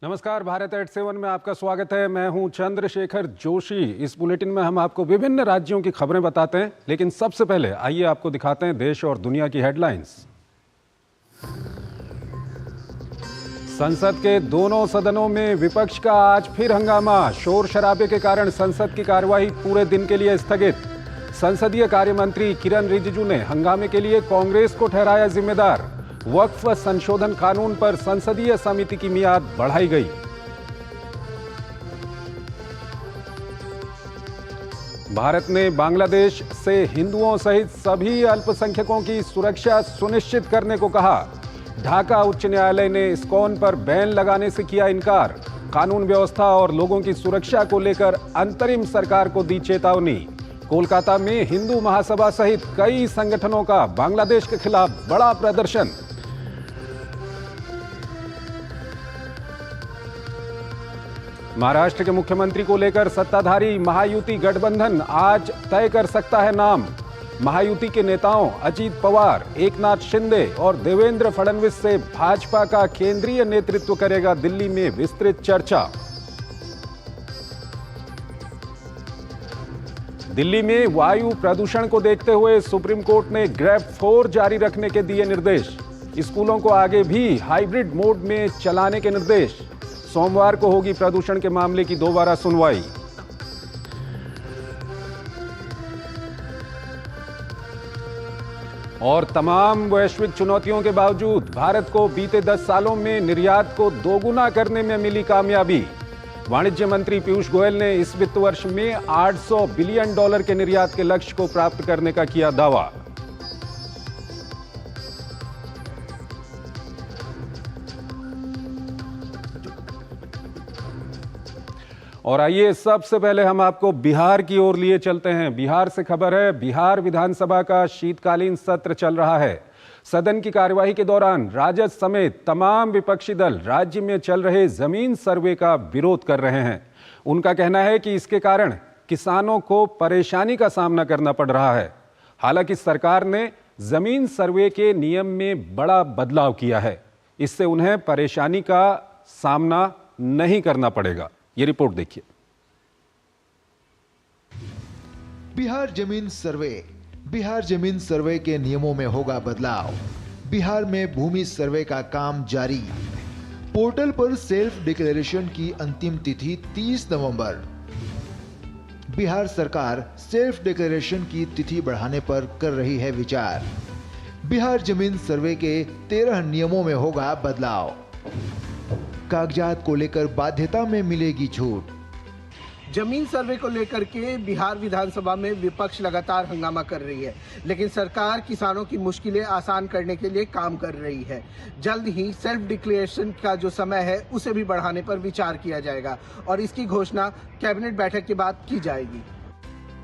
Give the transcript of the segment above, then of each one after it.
नमस्कार, भारत एट 7 में आपका स्वागत है। मैं हूं चंद्रशेखर जोशी। इस बुलेटिन में हम आपको विभिन्न राज्यों की खबरें बताते हैं, लेकिन सबसे पहले आइए आपको दिखाते हैं देश और दुनिया की हेडलाइंस। संसद के दोनों सदनों में विपक्ष का आज फिर हंगामा। शोर शराबे के कारण संसद की कार्यवाही पूरे दिन के लिए स्थगित। संसदीय कार्य मंत्री किरण रिजिजू ने हंगामे के लिए कांग्रेस को ठहराया जिम्मेदार। वक्फ संशोधन कानून पर संसदीय समिति की मियाद बढ़ाई गई। भारत ने बांग्लादेश से हिंदुओं सहित सभी अल्पसंख्यकों की सुरक्षा सुनिश्चित करने को कहा। ढाका उच्च न्यायालय ने इस्कॉन पर बैन लगाने से किया इनकार। कानून व्यवस्था और लोगों की सुरक्षा को लेकर अंतरिम सरकार को दी चेतावनी। कोलकाता में हिंदू महासभा सहित कई संगठनों का बांग्लादेश के खिलाफ बड़ा प्रदर्शन। महाराष्ट्र के मुख्यमंत्री को लेकर सत्ताधारी महायुति गठबंधन आज तय कर सकता है नाम। महायुति के नेताओं अजीत पवार, एकनाथ शिंदे और देवेंद्र फडणवीस से भाजपा का केंद्रीय नेतृत्व करेगा दिल्ली में विस्तृत चर्चा। दिल्ली में वायु प्रदूषण को देखते हुए सुप्रीम कोर्ट ने ग्रेड 4 जारी रखने के दिए निर्देश। स्कूलों को आगे भी हाइब्रिड मोड में चलाने के निर्देश। सोमवार को होगी प्रदूषण के मामले की दोबारा सुनवाई। और तमाम वैश्विक चुनौतियों के बावजूद भारत को बीते 10 सालों में निर्यात को दोगुना करने में मिली कामयाबी। वाणिज्य मंत्री पीयूष गोयल ने इस वित्त वर्ष में $800 बिलियन के निर्यात के लक्ष्य को प्राप्त करने का किया दावा। और आइए सबसे पहले हम आपको बिहार की ओर लिए चलते हैं। बिहार से खबर है, बिहार विधानसभा का शीतकालीन सत्र चल रहा है। सदन की कार्यवाही के दौरान राजद समेत तमाम विपक्षी दल राज्य में चल रहे जमीन सर्वे का विरोध कर रहे हैं। उनका कहना है कि इसके कारण किसानों को परेशानी का सामना करना पड़ रहा है। हालांकि सरकार ने जमीन सर्वे के नियम में बड़ा बदलाव किया है, इससे उन्हें परेशानी का सामना नहीं करना पड़ेगा। ये रिपोर्ट देखिए। बिहार जमीन सर्वे के नियमों में होगा बदलाव। बिहार में भूमि सर्वे का काम जारी। पोर्टल पर सेल्फ डिक्लेरेशन की अंतिम तिथि 30 नवंबर। बिहार सरकार सेल्फ डिक्लेरेशन की तिथि बढ़ाने पर कर रही है विचार। बिहार जमीन सर्वे के 13 नियमों में होगा बदलाव। कागजात को लेकर बाध्यता में मिलेगी छूट। जमीन सर्वे को लेकर के बिहार विधानसभा में विपक्ष लगातार हंगामा कर रही है, लेकिन सरकार किसानों की मुश्किलें आसान करने के लिए काम कर रही है। जल्द ही सेल्फ डिक्लेरेशन का जो समय है उसे भी बढ़ाने पर विचार किया जाएगा और इसकी घोषणा कैबिनेट बैठक के बाद की जाएगी।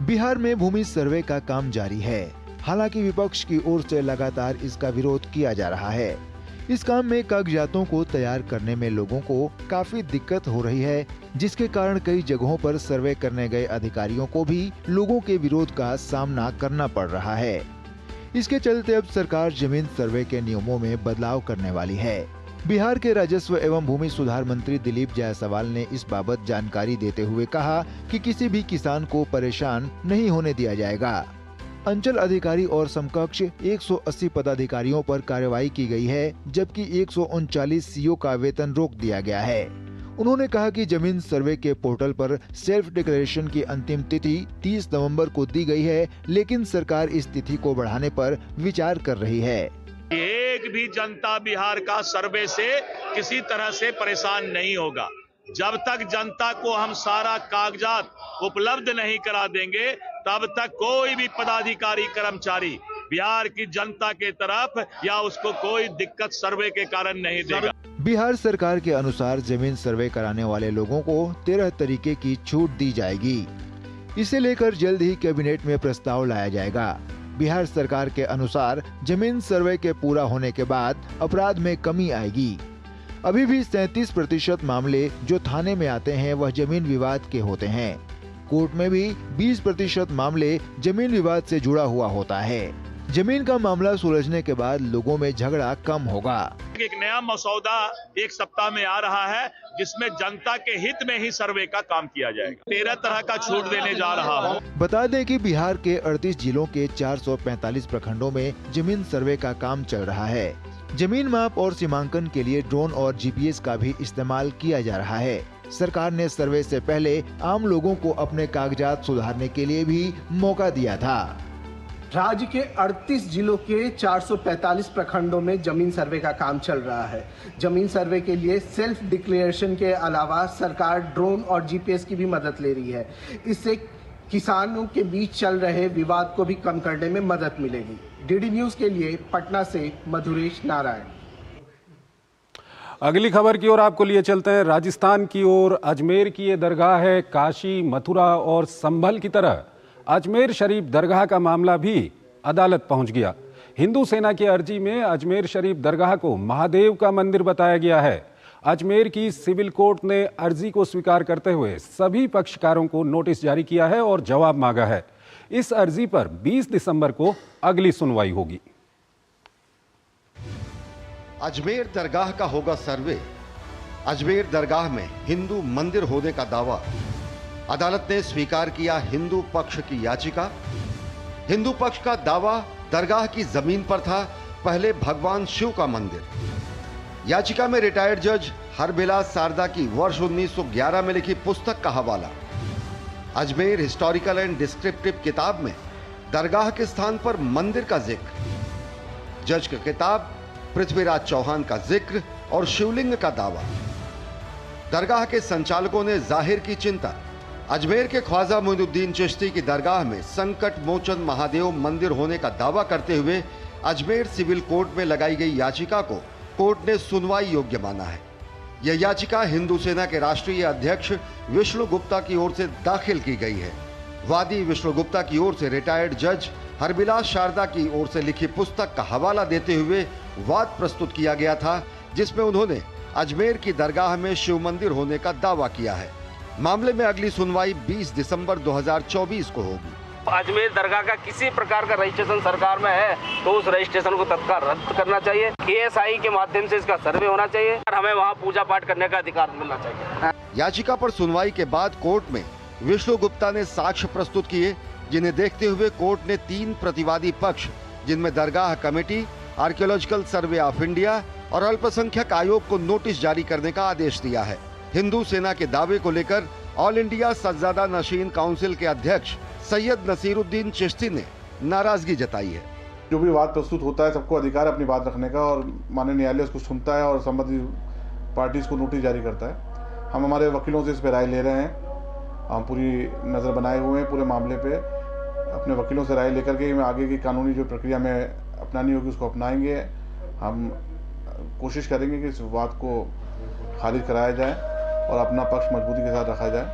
बिहार में भूमि सर्वे का काम जारी है। हालांकि विपक्ष की ओर से लगातार इसका विरोध किया जा रहा है। इस काम में कागजातों को तैयार करने में लोगों को काफी दिक्कत हो रही है, जिसके कारण कई जगहों पर सर्वे करने गए अधिकारियों को भी लोगों के विरोध का सामना करना पड़ रहा है। इसके चलते अब सरकार जमीन सर्वे के नियमों में बदलाव करने वाली है। बिहार के राजस्व एवं भूमि सुधार मंत्री दिलीप जायसवाल ने इस बाबत जानकारी देते हुए कहा कि किसी भी किसान को परेशान नहीं होने दिया जाएगा। अंचल अधिकारी और समकक्ष 180 पदाधिकारियों पर कार्रवाई की गई है, जबकि 139 सीओ का वेतन रोक दिया गया है। उन्होंने कहा कि जमीन सर्वे के पोर्टल पर सेल्फ डिक्लेरेशन की अंतिम तिथि 30 नवंबर को दी गई है, लेकिन सरकार इस तिथि को बढ़ाने पर विचार कर रही है। एक भी जनता बिहार का सर्वे से किसी तरह से परेशान नहीं होगा। जब तक जनता को हम सारा कागजात उपलब्ध नहीं करा देंगे, तब तक कोई भी पदाधिकारी कर्मचारी बिहार की जनता के तरफ या उसको कोई दिक्कत सर्वे के कारण नहीं देगा। बिहार सरकार के अनुसार जमीन सर्वे कराने वाले लोगों को 13 तरीके की छूट दी जाएगी। इसे लेकर जल्द ही कैबिनेट में प्रस्ताव लाया जाएगा। बिहार सरकार के अनुसार जमीन सर्वे के पूरा होने के बाद अपराध में कमी आएगी। अभी भी 37% मामले जो थाने में आते हैं वह जमीन विवाद के होते हैं। कोर्ट में भी 20% मामले जमीन विवाद से जुड़ा हुआ होता है। जमीन का मामला सुलझने के बाद लोगों में झगड़ा कम होगा। एक नया मसौदा एक सप्ताह में आ रहा है जिसमें जनता के हित में ही सर्वे का काम किया जाएगा। 13 तरह का छूट देने जा रहा हूँ। बता दें कि बिहार के 38 जिलों के 445 प्रखंडों में जमीन सर्वे का काम चल रहा है। जमीन माप और सीमांकन के लिए ड्रोन और जीपीएस का भी इस्तेमाल किया जा रहा है। सरकार ने सर्वे से पहले आम लोगों को अपने कागजात सुधारने के लिए भी मौका दिया था। राज्य के 38 जिलों के 445 प्रखंडों में जमीन सर्वे का काम चल रहा है। जमीन सर्वे के लिए सेल्फ डिक्लेरेशन के अलावा सरकार ड्रोन और जीपीएस की भी मदद ले रही है। इससे किसानों के बीच चल रहे विवाद को भी कम करने में मदद मिलेगी। डीडी न्यूज के लिए पटना से मधुरेश नारायण। अगली खबर की ओर आपको लिए चलते हैं। राजस्थान की ओर अजमेर की ये दरगाह है। काशी, मथुरा और संभल की तरह अजमेर शरीफ दरगाह का मामला भी अदालत पहुंच गया। हिंदू सेना की अर्जी में अजमेर शरीफ दरगाह को महादेव का मंदिर बताया गया है। अजमेर की सिविल कोर्ट ने अर्जी को स्वीकार करते हुए सभी पक्षकारों को नोटिस जारी किया है और जवाब मांगा है। इस अर्जी पर 20 दिसंबर को अगली सुनवाई होगी। अजमेर दरगाह का होगा सर्वे। अजमेर दरगाह में हिंदू मंदिर होने का दावा। अदालत ने स्वीकार किया हिंदू पक्ष की याचिका। हिंदू पक्ष का दावा दरगाह की जमीन पर था पहले भगवान शिव का मंदिर। याचिका में रिटायर्ड जज हरबिलास शारदा की वर्ष 1911 में लिखी पुस्तक का हवाला। अजमेर हिस्टोरिकल एंड डिस्क्रिप्टिव किताब में दरगाह के स्थान पर मंदिर का जिक्र। जज की किताब पृथ्वीराज चौहान का जिक्र और शिवलिंग का दावा। दरगाह के संचालकों ने जाहिर की चिंता। अजमेर के ख्वाजा मोइनुद्दीन चिश्ती की दरगाह में संकट मोचन महादेव मंदिर होने का दावा करते हुए अजमेर सिविल कोर्ट में लगाई गई याचिका को कोर्ट ने सुनवाई योग्य माना है। यह याचिका हिंदू सेना के राष्ट्रीय अध्यक्ष विष्णु गुप्ता की ओर से दाखिल की गई है। वादी विष्णु गुप्ता की ओर से रिटायर्ड जज हरबिलास शारदा की ओर से लिखी पुस्तक का हवाला देते हुए वाद प्रस्तुत किया गया था, जिसमें उन्होंने अजमेर की दरगाह में शिव मंदिर होने का दावा किया है। मामले में अगली सुनवाई 20 दिसंबर 2024 को होगी। अजमेर दरगाह का किसी प्रकार का रजिस्ट्रेशन सरकार में है तो उस रजिस्ट्रेशन को तत्काल रद्द करना चाहिए। ASI के माध्यम से इसका सर्वे होना चाहिए और हमें वहां पूजा पाठ करने का अधिकार मिलना चाहिए। याचिका पर सुनवाई के बाद कोर्ट में विष्णु गुप्ता ने साक्ष्य प्रस्तुत किए, जिन्हें देखते हुए कोर्ट ने 3 प्रतिवादी पक्ष, जिनमें दरगाह committee, Archaeological Survey of India और अल्पसंख्यक आयोग को नोटिस जारी करने का आदेश दिया है। हिंदू सेना के दावे को लेकर ऑल इंडिया सज्जादा नशीन काउंसिल के अध्यक्ष सैयद नसीरुद्दीन चिश्ती ने नाराजगी जताई है। जो भी वाद प्रस्तुत होता है, सबको अधिकार अपनी बात रखने का और माननीय न्यायालय उसको सुनता है और संबंधित पार्टीज को नोटिस जारी करता है। हम हमारे वकीलों से इस पर राय ले रहे हैं। हम पूरी नज़र बनाए हुए हैं पूरे मामले पे। अपने वकीलों से राय लेकर के आगे की कानूनी जो प्रक्रिया में अपनानी होगी उसको अपनाएंगे। हम कोशिश करेंगे कि इस वाद को खारिज कराया जाए और अपना पक्ष मजबूती के साथ रखा जाए।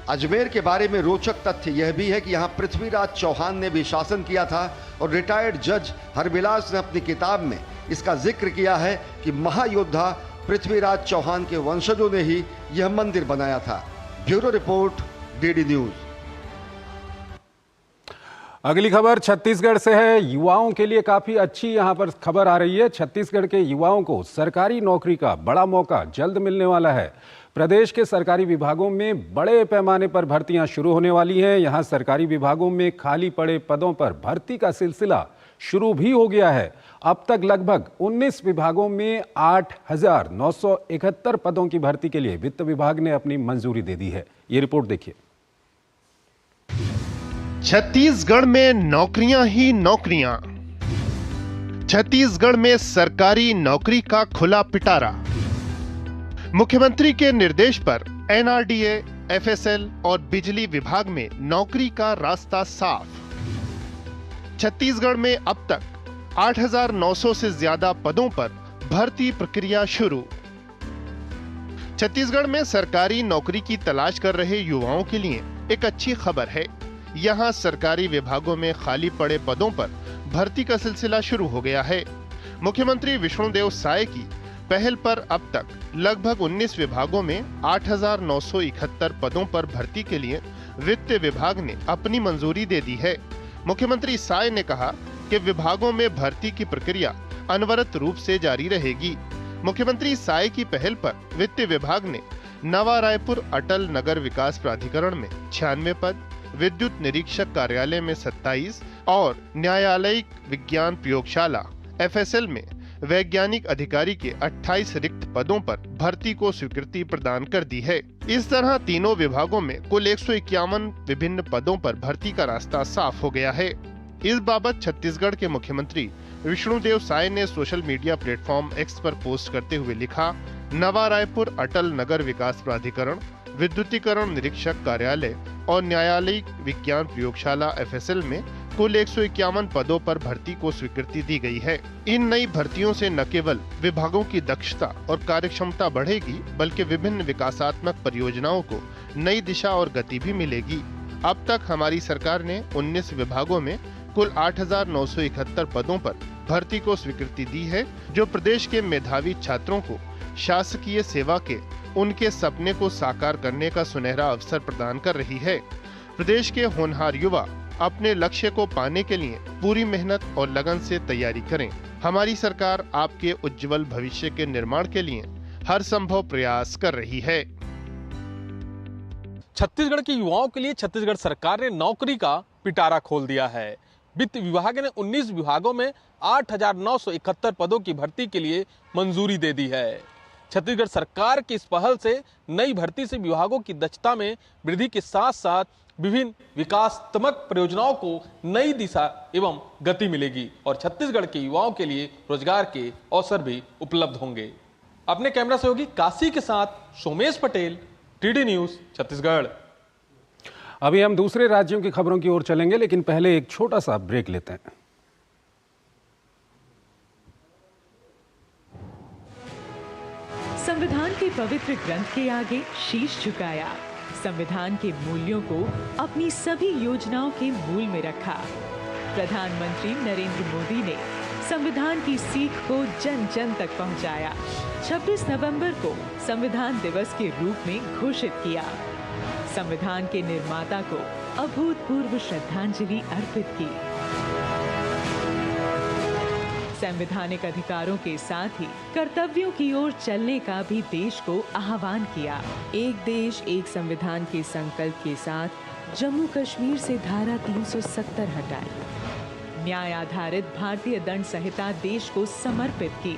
अजमेर के बारे में रोचक तथ्य यह भी है कि यहाँ पृथ्वीराज चौहान ने भी शासन किया था और रिटायर्ड जज हरबिलास ने अपनी किताब में इसका जिक्र किया है कि महायोद्धा पृथ्वीराज चौहान के वंशजों ने ही यह मंदिर बनाया था। Bureau report, DD news. अगली खबर छत्तीसगढ़ से है। युवाओं के लिए काफी अच्छी यहां पर खबर आ रही है। छत्तीसगढ़ के युवाओं को सरकारी नौकरी का बड़ा मौका जल्द मिलने वाला है। प्रदेश के सरकारी विभागों में बड़े पैमाने पर भर्तियां शुरू होने वाली हैं। यहां सरकारी विभागों में खाली पड़े पदों पर भर्ती का सिलसिला शुरू भी हो गया है। अब तक लगभग 19 विभागों में 8,971 पदों की भर्ती के लिए वित्त विभाग ने अपनी मंजूरी दे दी है। ये रिपोर्ट देखिए। छत्तीसगढ़ में नौकरियां ही नौकरियां। छत्तीसगढ़ में सरकारी नौकरी का खुला पिटारा। मुख्यमंत्री के निर्देश पर NRDA, FSL और बिजली विभाग में नौकरी का रास्ता साफ। छत्तीसगढ़ में अब तक 8,900 से ज्यादा पदों पर भर्ती प्रक्रिया शुरू। छत्तीसगढ़ में सरकारी नौकरी की तलाश कर रहे युवाओं के लिए एक अच्छी खबर है। यहां सरकारी विभागों में खाली पड़े पदों पर भर्ती का सिलसिला शुरू हो गया है। मुख्यमंत्री विष्णुदेव साय की पहल पर अब तक लगभग 19 विभागों में 8,971 पदों पर भर्ती के लिए वित्त विभाग ने अपनी मंजूरी दे दी है। मुख्यमंत्री साय ने कहा कि विभागों में भर्ती की प्रक्रिया अनवरत रूप से जारी रहेगी। मुख्यमंत्री साय की पहल पर वित्त विभाग ने नवा रायपुर अटल नगर विकास प्राधिकरण में 96 पद, विद्युत निरीक्षक कार्यालय में 27 और न्यायालयिक विज्ञान प्रयोगशाला FSL में वैज्ञानिक अधिकारी के 28 रिक्त पदों पर भर्ती को स्वीकृति प्रदान कर दी है। इस तरह तीनों विभागों में कुल 151 विभिन्न पदों पर भर्ती का रास्ता साफ हो गया है। इस बाबत छत्तीसगढ़ के मुख्यमंत्री विष्णुदेव साय ने सोशल मीडिया प्लेटफॉर्म X पर पोस्ट करते हुए लिखा, नवा रायपुर अटल नगर विकास प्राधिकरण, विद्युतीकरण निरीक्षक कार्यालय और न्यायालयिक विज्ञान प्रयोगशाला FSL में कुल 151 पदों पर भर्ती को स्वीकृति दी गई है। इन नई भर्तियों से न केवल विभागों की दक्षता और कार्यक्षमता बढ़ेगी, बल्कि विभिन्न विकासात्मक परियोजनाओं को नई दिशा और गति भी मिलेगी। अब तक हमारी सरकार ने 19 विभागों में कुल 8,971 पदों पर भर्ती को स्वीकृति दी है, जो प्रदेश के मेधावी छात्रों को शासकीय सेवा के उनके सपने को साकार करने का सुनहरा अवसर प्रदान कर रही है। प्रदेश के होनहार युवा अपने लक्ष्य को पाने के लिए पूरी मेहनत और लगन से तैयारी करें। हमारी सरकार आपके उज्जवल भविष्य के निर्माण के लिए हर संभव प्रयास कर रही है। छत्तीसगढ़ के युवाओं के लिए छत्तीसगढ़ सरकार ने नौकरी का पिटारा खोल दिया है। वित्त विभाग ने 19 विभागों में 8,971 पदों की भर्ती के लिए मंजूरी दे दी है। छत्तीसगढ़ सरकार की इस पहल से नई भर्ती से विभागों की दक्षता में वृद्धि के साथ साथ विभिन्न विकासात्मक परियोजनाओं को नई दिशा एवं गति मिलेगी और छत्तीसगढ़ के युवाओं के लिए रोजगार के अवसर भी उपलब्ध होंगे। अपने कैमरा सहयोगी काशी के साथ सोमेश पटेल, TD न्यूज छत्तीसगढ़। अभी हम दूसरे राज्यों की खबरों की ओर चलेंगे, लेकिन पहले एक छोटा सा ब्रेक लेते हैं। संविधान के पवित्र ग्रंथ के आगे शीश झुकाया, संविधान के मूल्यों को अपनी सभी योजनाओं के मूल में रखा। प्रधानमंत्री नरेंद्र मोदी ने संविधान की सीख को जन जन तक पहुंचाया। 26 नवंबर को संविधान दिवस के रूप में घोषित किया। संविधान के निर्माता को अभूतपूर्व श्रद्धांजलि अर्पित की। संवैधानिक अधिकारों के साथ ही कर्तव्यों की ओर चलने का भी देश को आह्वान किया। एक देश एक संविधान के संकल्प के साथ जम्मू कश्मीर से धारा 370 हटाई। न्याय आधारित भारतीय दंड संहिता देश को समर्पित की।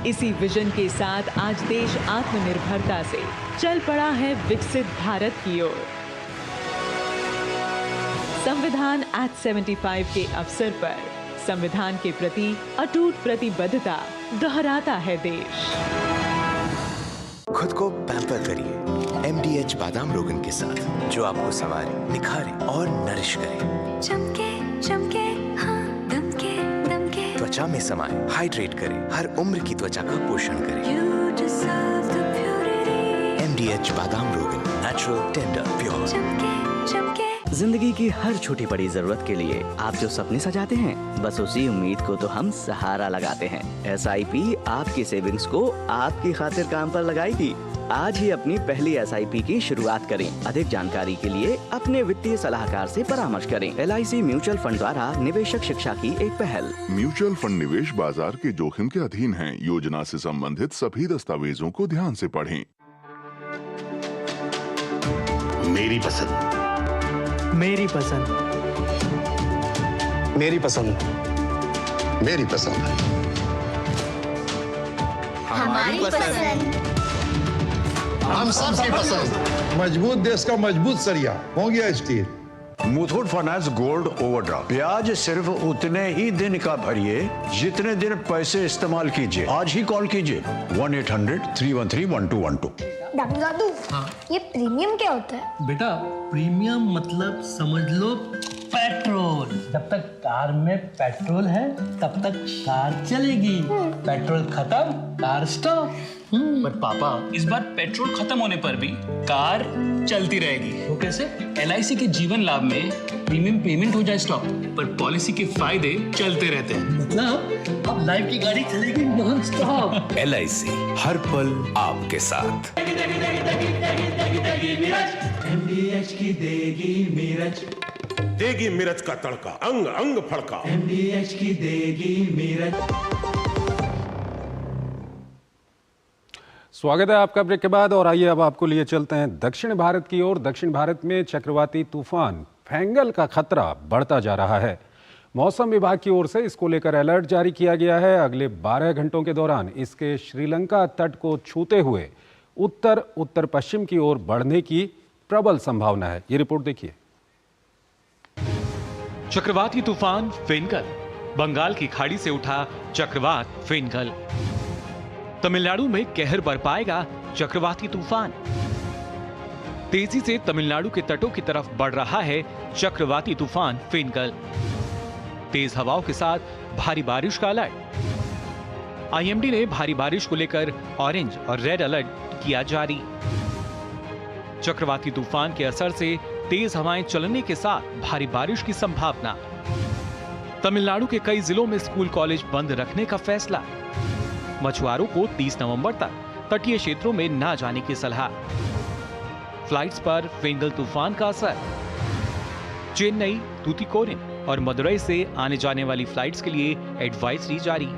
इसी विजन के साथ आज देश आत्मनिर्भरता से चल पड़ा है विकसित भारत की ओर। संविधान एक्ट 75 के अवसर पर संविधान के प्रति अटूट प्रतिबद्धता दोहराता है देश। खुद को पैम्पर करिए MDH बादाम रोगन के साथ, जो आपको संवारे, निखारे और नरिश करे। चमके चमके हाँ, दमके दमके, त्वचा में समाए, हाइड्रेट करे, हर उम्र की त्वचा का पोषण करे। You deserve the purity. MDH बादाम रोगन, नेचुरल, टेंडर, प्योर। चमके चमके। जिंदगी की हर छोटी बड़ी जरूरत के लिए आप जो सपने सजाते हैं, बस उसी उम्मीद को तो हम सहारा लगाते हैं। SIP आपकी सेविंग्स को आपकी खातिर काम पर लगाएगी। आज ही अपनी पहली SIP की शुरुआत करें। अधिक जानकारी के लिए अपने वित्तीय सलाहकार से परामर्श करें। LIC म्यूचुअल फंड द्वारा निवेशक शिक्षा की एक पहल। म्यूचुअल फंड निवेश बाजार के जोखिम के अधीन है। योजना से संबंधित सभी दस्तावेजों को ध्यान से पढ़ें। मेरी पसंद, मेरी पसंद, मेरी पसंद, मेरी पसंद, हमारी पसंद, हम सबकी पसंद। मजबूत देश का मजबूत सरिया हो गया steel. Muthoot finance gold overdraft, ब्याज सिर्फ उतने ही दिन का भरिए जितने दिन पैसे इस्तेमाल कीजिए। आज ही कॉल कीजिए 1-800-313-1212। दादू, ये प्रीमियम क्या होता है? बेटा, प्रीमियम मतलब समझ लो पेट्रोल। जब तक कार में पेट्रोल है तब तक कार चलेगी। पेट्रोल खत्म, कार स्टॉप। बट पापा, इस बार पेट्रोल खत्म होने पर भी कार चलती रहेगी। वो कैसे? LIC के जीवन लाभ में प्रीमियम पेमेंट हो जाए स्टॉप, पर पॉलिसी के फायदे चलते रहते हैं। मतलब अब लाइफ की गाड़ी चलेगी नॉन स्टॉप। LIC हर पल आपके साथ। MDH की देगी मीरज। देगी मिर्च का तड़का, अंग अंग फड़का। MDH की देगी मिर्च। स्वागत है आपका ब्रेक के बाद और आइए अब आपको लिए चलते हैं दक्षिण भारत की ओर। दक्षिण भारत में चक्रवाती तूफान फेंगल का खतरा बढ़ता जा रहा है। मौसम विभाग की ओर से इसको लेकर अलर्ट जारी किया गया है। अगले 12 घंटों के दौरान इसके श्रीलंका तट को छूते हुए उत्तर उत्तर पश्चिम की ओर बढ़ने की प्रबल संभावना है। ये रिपोर्ट देखिए। चक्रवाती तूफान फेंगल, बंगाल की खाड़ी से उठा चक्रवात फेंगल। तमिलनाडु में कहर बरपाएगा चक्रवाती तूफान। तेजी से तमिलनाडु के तटों की तरफ बढ़ रहा है चक्रवाती तूफान फेंगल। तेज हवाओं के साथ भारी बारिश का अलर्ट। आईएमडी ने भारी बारिश को लेकर ऑरेंज और रेड अलर्ट किया जारी। चक्रवाती तूफान के असर से तेज हवाएं चलने के साथ भारी बारिश की संभावना। तमिलनाडु के कई जिलों में स्कूल कॉलेज बंद रखने का फैसला। मछुआरों को 30 नवंबर तक तटीय क्षेत्रों में न जाने की सलाह। फ्लाइट्स पर फेंगल तूफान का असर। चेन्नई, तूतीकोरिन और मदुरई से आने जाने वाली फ्लाइट्स के लिए एडवाइजरी जारी।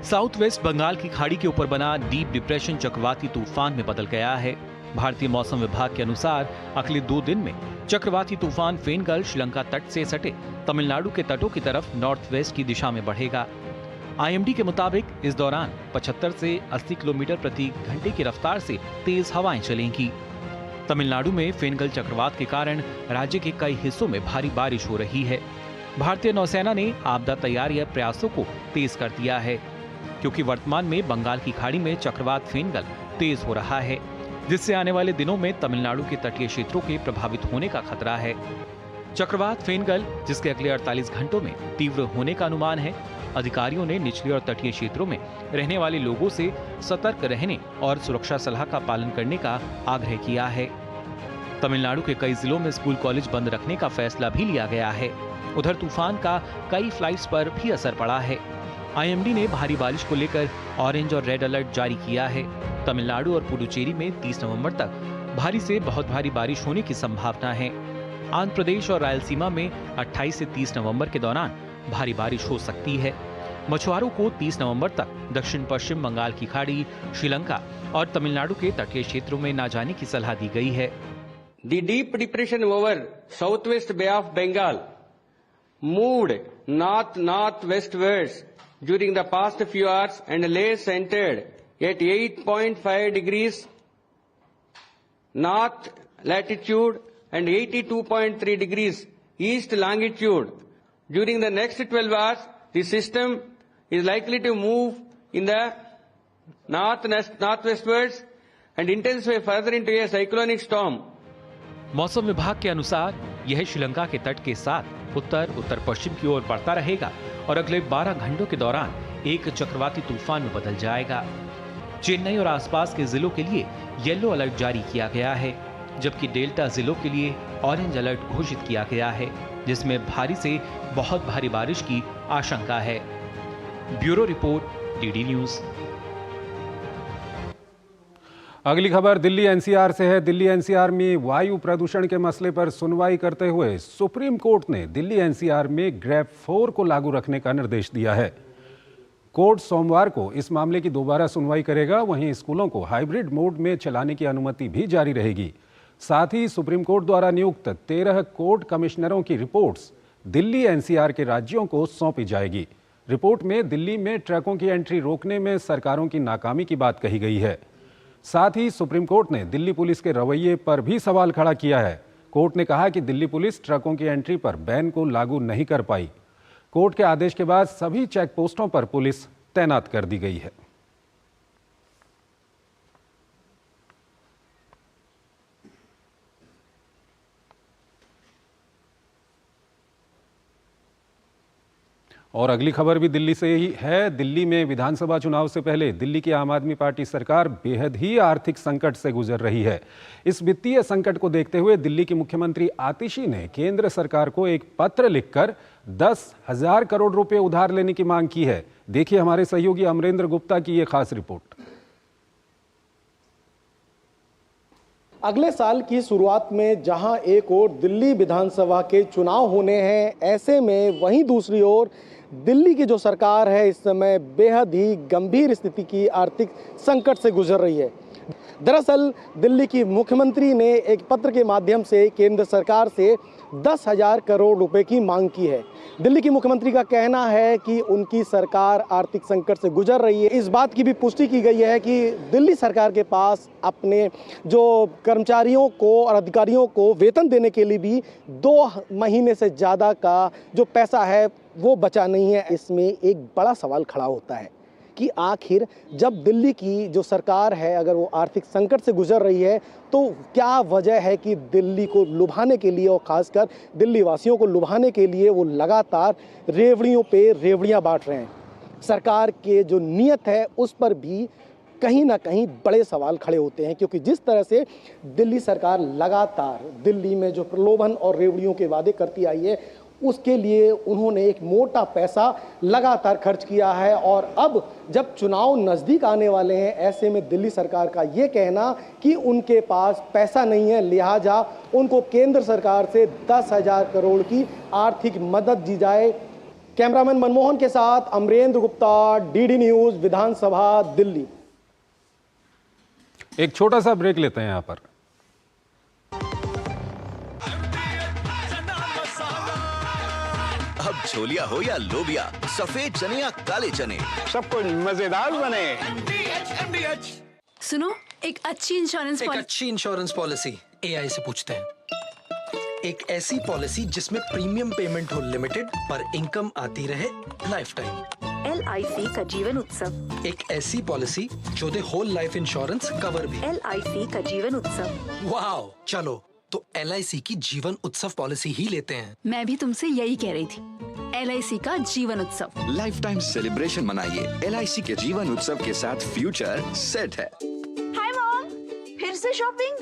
साउथ वेस्ट बंगाल की खाड़ी के ऊपर बना डीप डिप्रेशन चक्रवाती तूफान में बदल गया है। भारतीय मौसम विभाग के अनुसार अगले 2 दिन में चक्रवाती तूफान फेंगल श्रीलंका तट से सटे तमिलनाडु के तटों की तरफ नॉर्थ वेस्ट की दिशा में बढ़ेगा। आईएमडी के मुताबिक इस दौरान 75 से 80 किलोमीटर प्रति घंटे की रफ्तार से तेज हवाएं चलेंगी। तमिलनाडु में फेंगल चक्रवात के कारण राज्य के कई हिस्सों में भारी बारिश हो रही है। भारतीय नौसेना ने आपदा तैयारी प्रयासों को तेज कर दिया है, क्योंकि वर्तमान में बंगाल की खाड़ी में चक्रवात फेंगल तेज हो रहा है, जिससे आने वाले दिनों में तमिलनाडु के तटीय क्षेत्रों के प्रभावित होने का खतरा है। चक्रवात फेंगल, जिसके अगले 48 घंटों में तीव्र होने का अनुमान है, अधिकारियों ने निचले और तटीय क्षेत्रों में रहने वाले लोगों से सतर्क रहने और सुरक्षा सलाह का पालन करने का आग्रह किया है। तमिलनाडु के कई जिलों में स्कूल कॉलेज बंद रखने का फैसला भी लिया गया है। उधर तूफान का कई फ्लाइट्स पर भी असर पड़ा है। आईएमडी ने भारी बारिश को लेकर ऑरेंज और रेड अलर्ट जारी किया है। तमिलनाडु और पुडुचेरी में 30 नवंबर तक भारी से बहुत भारी बारिश होने की संभावना है। आंध्र प्रदेश और रायलसीमा में 28 से 30 नवंबर के दौरान भारी बारिश हो सकती है। मछुआरों को 30 नवंबर तक दक्षिण पश्चिम बंगाल की खाड़ी, श्रीलंका और तमिलनाडु के तटीय क्षेत्रों में न जाने की सलाह दी गई है। The deep depression over southwest Bay of Bengal moved north-northwestwards during the past few hours and lay centered at 8.5 degrees north latitude and 82.3 degrees east longitude. During the next 12 hours, the system is likely to move in the northwestwards and intensify further into a cyclonic storm. मौसम विभाग के अनुसार यह श्रीलंका के तट के साथ उत्तर उत्तर पश्चिम की ओर बढ़ता रहेगा और अगले 12 घंटों के दौरान एक चक्रवाती तूफान में बदल जाएगा। चेन्नई और आसपास के जिलों के लिए येलो अलर्ट जारी किया गया है, जबकि डेल्टा जिलों के लिए ऑरेंज अलर्ट घोषित किया गया है, जिसमें भारी से बहुत भारी बारिश की आशंका है। Bureau report, DD news. अगली खबर दिल्ली एनसीआर से है। दिल्ली एनसीआर में वायु प्रदूषण के मसले पर सुनवाई करते हुए सुप्रीम कोर्ट ने दिल्ली एनसीआर में ग्रेड 4 को लागू रखने का निर्देश दिया है। कोर्ट सोमवार को इस मामले की दोबारा सुनवाई करेगा। वहीं स्कूलों को हाइब्रिड मोड में चलाने की अनुमति भी जारी रहेगी। साथ ही सुप्रीम कोर्ट द्वारा नियुक्त 13 कोर्ट कमिश्नरों की रिपोर्ट्स दिल्ली एनसीआर के राज्यों को सौंपी जाएगी। रिपोर्ट में दिल्ली में ट्रकों की एंट्री रोकने में सरकारों की नाकामी की बात कही गई है। साथ ही सुप्रीम कोर्ट ने दिल्ली पुलिस के रवैये पर भी सवाल खड़ा किया है। कोर्ट ने कहा कि दिल्ली पुलिस ट्रकों की एंट्री पर बैन को लागू नहीं कर पाई। कोर्ट के आदेश के बाद सभी चेक पोस्टों पर पुलिस तैनात कर दी गई है। और अगली खबर भी दिल्ली से ही है। दिल्ली में विधानसभा चुनाव से पहले दिल्ली की आम आदमी पार्टी सरकार बेहद ही आर्थिक संकट से गुजर रही है। इस वित्तीय संकट को देखते हुए दिल्ली की मुख्यमंत्री आतिशी ने केंद्र सरकार को एक पत्र लिखकर 10,000 करोड़ रुपए उधार लेने की मांग की है। देखिए हमारे सहयोगी अमरेंद्र गुप्ता की यह खास रिपोर्ट। अगले साल की शुरुआत में जहां एक ओर दिल्ली विधानसभा के चुनाव होने हैं, ऐसे में वहीं दूसरी ओर दिल्ली की जो सरकार है इस समय बेहद ही गंभीर स्थिति की आर्थिक संकट से गुजर रही है। दरअसल दिल्ली की मुख्यमंत्री ने एक पत्र के माध्यम से केंद्र सरकार से 10,000 करोड़ रुपए की मांग की है। दिल्ली की मुख्यमंत्री का कहना है कि उनकी सरकार आर्थिक संकट से गुजर रही है। इस बात की भी पुष्टि की गई है कि दिल्ली सरकार के पास अपने जो कर्मचारियों को और अधिकारियों को वेतन देने के लिए भी 2 महीने से ज़्यादा का जो पैसा है वो बचा नहीं है। इसमें एक बड़ा सवाल खड़ा होता है कि आखिर जब दिल्ली की जो सरकार है अगर वो आर्थिक संकट से गुजर रही है तो क्या वजह है कि दिल्ली को लुभाने के लिए और ख़ासकर दिल्ली वासियों को लुभाने के लिए वो लगातार रेवड़ियों पे रेवड़ियाँ बांट रहे हैं। सरकार के जो नीयत है उस पर भी कहीं ना कहीं बड़े सवाल खड़े होते हैं, क्योंकि जिस तरह से दिल्ली सरकार लगातार दिल्ली में जो प्रलोभन और रेवड़ियों के वादे करती आई है उसके लिए उन्होंने एक मोटा पैसा लगातार खर्च किया है। और अब जब चुनाव नज़दीक आने वाले हैं ऐसे में दिल्ली सरकार का ये कहना कि उनके पास पैसा नहीं है, लिहाजा उनको केंद्र सरकार से 10,000 करोड़ की आर्थिक मदद दी जाए। कैमरामैन मनमोहन के साथ अमरेंद्र गुप्ता, डीडी न्यूज़, विधानसभा, दिल्ली। एक छोटा सा ब्रेक लेते हैं यहाँ पर। अब छोलिया हो या लोबिया, सफेद चने या काले चने, सब कुछ मजेदार बने। सुनो, एक अच्छी इंश्योरेंस पॉलिसी एआई से पूछते हैं। एक ऐसी पॉलिसी जिसमें प्रीमियम पेमेंट हो लिमिटेड पर इनकम आती रहे लाइफ टाइम। LIC का जीवन उत्सव। एक ऐसी पॉलिसी जो दे होल लाइफ इंश्योरेंस कवर भी। LIC का जीवन उत्सव। वाओ, चलो तो LIC की जीवन उत्सव पॉलिसी ही लेते हैं। मैं भी तुमसे यही कह रही थी, LIC का जीवन उत्सव। लाइफ टाइम सेलिब्रेशन मनाइए LIC के जीवन उत्सव के साथ, फ्यूचर सेट है। हाय मॉम, फिर से शॉपिंग?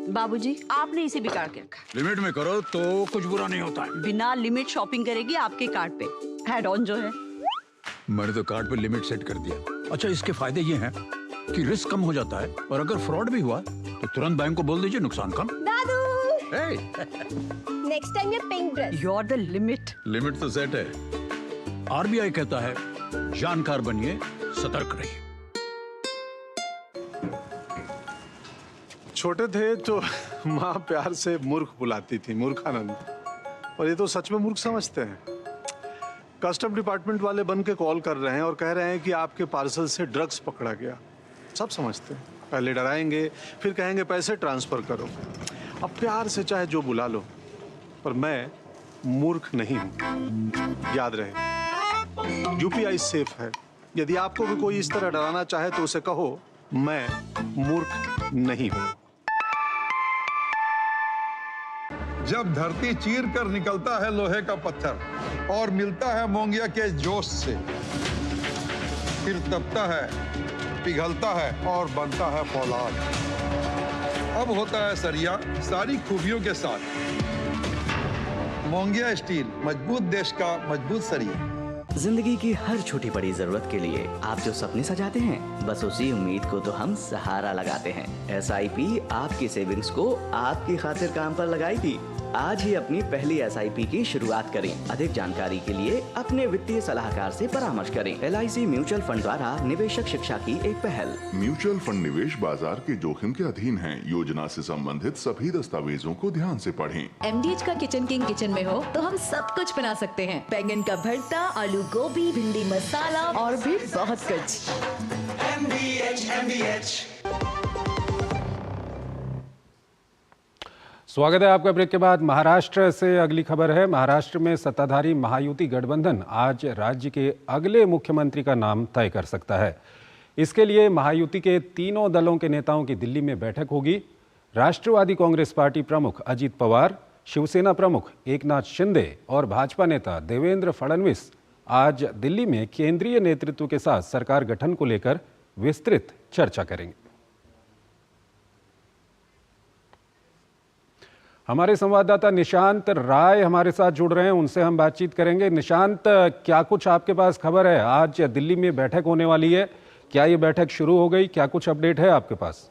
बाबूजी, आपने इसे बिगाड़ के रखा। लिमिट में करो तो कुछ बुरा नहीं होता है। बिना लिमिट शॉपिंग करेगी आपके कार्ड पे ऐड ऑन जो है। मैंने तो कार्ड पे लिमिट सेट कर दिया। अच्छा, इसके फायदे ये हैं कि रिस्क कम हो जाता है और अगर फ्रॉड भी हुआ तो तुरंत बैंक को बोल दीजिए, नुकसान कम। दादू, नेक्स्ट टाइम ये pink dress. You are the limit. Limit तो सेट है। RBI कहता है जानकार बनिए, सतर्क रहिए। छोटे थे तो माँ प्यार से मूर्ख बुलाती थी, मूर्खानंद। और ये तो सच में मूर्ख समझते हैं। कस्टम डिपार्टमेंट वाले बन के कॉल कर रहे हैं और कह रहे हैं कि आपके पार्सल से ड्रग्स पकड़ा गया। सब समझते हैं, पहले डराएंगे फिर कहेंगे पैसे ट्रांसफर करो। अब प्यार से चाहे जो बुला लो, पर मैं मूर्ख नहीं हूं, याद रहे। UPI सेफ है। यदि आपको भी कोई इस तरह डराना चाहे तो उसे कहो मैं मूर्ख नहीं हूं। जब धरती चीर कर निकलता है लोहे का पत्थर और मिलता है मोंगिया के जोश से, फिर तपता है, पिघलता है और बनता है फौलाद। अब होता है सरिया सारी खूबियों के साथ। मोंगिया स्टील, मजबूत देश का मजबूत सरिया। जिंदगी की हर छोटी बड़ी जरूरत के लिए आप जो सपने सजाते हैं, बस उसी उम्मीद को तो हम सहारा लगाते हैं। SIP आपकी सेविंग्स को आपकी खातिर काम पर लगाएगी। आज ही अपनी पहली SIP की शुरुआत करें। अधिक जानकारी के लिए अपने वित्तीय सलाहकार से परामर्श करें। LIC म्यूचुअल फंड द्वारा निवेशक शिक्षा की एक पहल। म्यूचुअल फंड निवेश बाजार के जोखिम के अधीन है। योजना से संबंधित सभी दस्तावेजों को ध्यान से पढ़ें। MDH का किचन किंग किचन में हो तो हम सब कुछ बना सकते हैं। बैंगन का भरता, आलू गोभी, भिंडी मसाला और भी बहुत कुछ। MDH। स्वागत है आपका ब्रेक के बाद। महाराष्ट्र से अगली खबर है। महाराष्ट्र में सत्ताधारी महायुति गठबंधन आज राज्य के अगले मुख्यमंत्री का नाम तय कर सकता है। इसके लिए महायुति के तीनों दलों के नेताओं की दिल्ली में बैठक होगी। राष्ट्रवादी कांग्रेस पार्टी प्रमुख अजित पवार, शिवसेना प्रमुख एकनाथ शिंदे और भाजपा नेता देवेंद्र फडणवीस आज दिल्ली में केंद्रीय नेतृत्व के साथ सरकार गठन को लेकर विस्तृत चर्चा करेंगे। हमारे संवाददाता निशांत राय हमारे साथ जुड़ रहे हैं, उनसे हम बातचीत करेंगे। निशांत, क्या कुछ आपके पास खबर है? आज दिल्ली में बैठक होने वाली है, क्या ये बैठक शुरू हो गई? क्या कुछ अपडेट है आपके पास?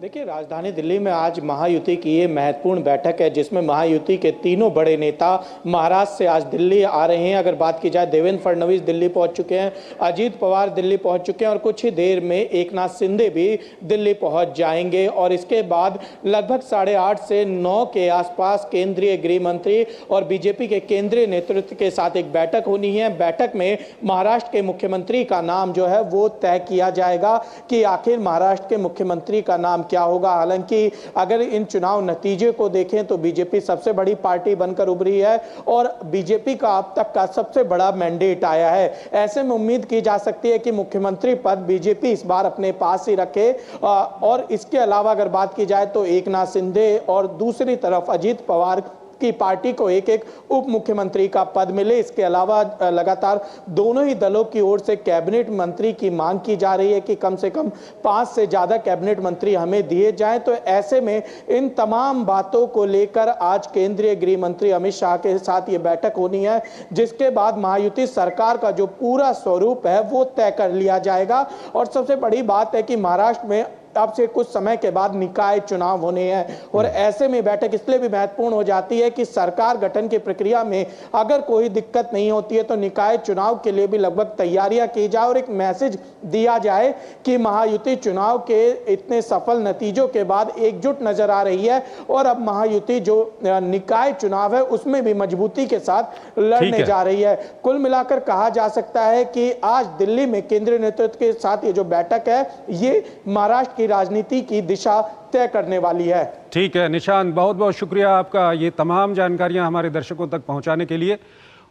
देखिए, राजधानी दिल्ली में आज महायुति की ये महत्वपूर्ण बैठक है जिसमें महायुति के तीनों बड़े नेता महाराष्ट्र से आज दिल्ली आ रहे हैं। अगर बात की जाए, देवेंद्र फडणवीस दिल्ली पहुंच चुके हैं, अजीत पवार दिल्ली पहुंच चुके हैं और कुछ ही देर में एकनाथ शिंदे भी दिल्ली पहुंच जाएंगे। और इसके बाद लगभग 8:30 से 9 के आसपास केंद्रीय गृह मंत्री और बीजेपी के केंद्रीय नेतृत्व के साथ एक बैठक होनी है। बैठक में महाराष्ट्र के मुख्यमंत्री का नाम जो है वो तय किया जाएगा कि आखिर महाराष्ट्र के मुख्यमंत्री का नाम क्या होगा। हालांकि अगर इन चुनाव नतीजे को देखें तो बीजेपी सबसे बड़ी पार्टी बनकर उभरी है और बीजेपी का अब तक का सबसे बड़ा मैंडेट आया है। ऐसे में उम्मीद की जा सकती है कि मुख्यमंत्री पद बीजेपी इस बार अपने पास ही रखे। और इसके अलावा अगर बात की जाए तो एकनाथ शिंदे और दूसरी तरफ अजीत पवार की पार्टी को एक एक उप मुख्यमंत्री का पद मिले। इसके अलावा लगातार दोनों ही दलों की ओर से कैबिनेट मंत्री की मांग की जा रही है कि कम से कम 5 से ज्यादा कैबिनेट मंत्री हमें दिए जाएं। तो ऐसे में इन तमाम बातों को लेकर आज केंद्रीय गृह मंत्री अमित शाह के साथ ये बैठक होनी है, जिसके बाद महायुति सरकार का जो पूरा स्वरूप है वो तय कर लिया जाएगा। और सबसे बड़ी बात है कि महाराष्ट्र में अब से कुछ समय के बाद निकाय चुनाव होने हैं और ऐसे में बैठक इसलिए भी महत्वपूर्ण हो जाती है कि सरकार गठन की प्रक्रिया में अगर कोई दिक्कत नहीं होती है तो निकाय चुनाव के लिए भी लगभग तैयारियां की जाए और एक मैसेज दिया जाए कि महायुति चुनाव के इतने सफल नतीजों के बाद एकजुट नजर आ रही है और अब महायुति जो निकाय चुनाव है उसमें भी मजबूती के साथ लड़ने जा रही है। कुल मिलाकर कहा जा सकता है कि आज दिल्ली में केंद्रीय नेतृत्व के साथ ये जो बैठक है ये महाराष्ट्र की राजनीति की दिशा तय करने वाली है। ठीक है निशांत, बहुत बहुत शुक्रिया आपका ये तमाम जानकारियां हमारे दर्शकों तक पहुंचाने के लिए।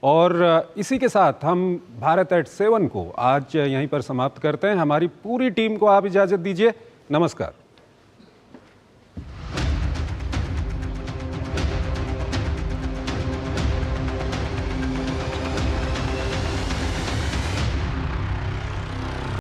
और इसी के साथ हम भारत एट 7 को आज यहीं पर समाप्त करते हैं। हमारी पूरी टीम को आप इजाजत दीजिए। नमस्कार।